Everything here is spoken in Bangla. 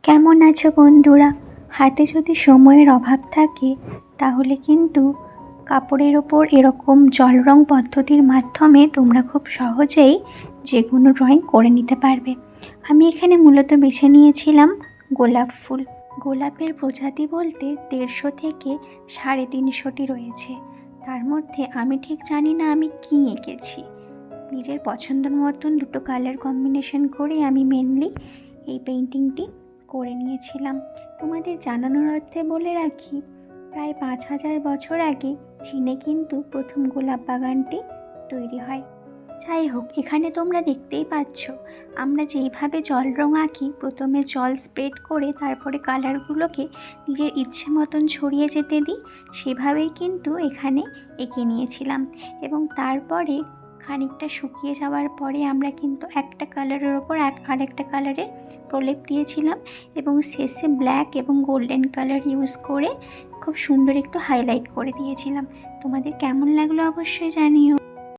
কেমন আছো বন্ধুরা? হাতে যদি সময়ের অভাব থাকে তাহলে কিন্তু কাপড়ের ওপর এরকম জল রং পদ্ধতির মাধ্যমে তোমরা খুব সহজেই যে কোনো ড্রয়িং করে নিতে পারবে। আমি এখানে মূলত বেছে নিয়েছিলাম গোলাপ ফুল। গোলাপের প্রজাতি বলতে 150 থেকে 350টি রয়েছে। তার মধ্যে আমি ঠিক জানি না আমি কী এঁকেছি। নিজের পছন্দের মতন দুটো কালার কম্বিনেশন করে আমি মেনলি এই পেইন্টিংটি করে নিয়েছিলাম। তোমাদের জানানোর অর্থে বলে রাখি, প্রায় 5000 বছর আগে চীনে কিন্তু প্রথম গোলাপ বাগানটি তৈরি হয়। যাই হোক, এখানে তোমরা দেখতেই পাচ্ছ আমরা যেইভাবে জল রং আঁকি, প্রথমে জল স্প্রেড করে তারপরে কালারগুলোকে নিজের ইচ্ছে মতন ছড়িয়ে যেতে দিই, সেভাবেই কিন্তু এখানে এঁকে নিয়েছিলাম। এবং তারপরে খানিকটা শুকিয়ে যাওয়ার পরে আমরা কিন্তু একটা কালারের ওপর আরেকটা কালারের প্রলেপ দিয়েছিলাম এবং শেষে ব্ল্যাক এবং গোল্ডেন কালার ইউজ করে খুব সুন্দর একটু হাইলাইট করে দিয়েছিলাম। তোমাদের কেমন লাগলো অবশ্যই জানিও।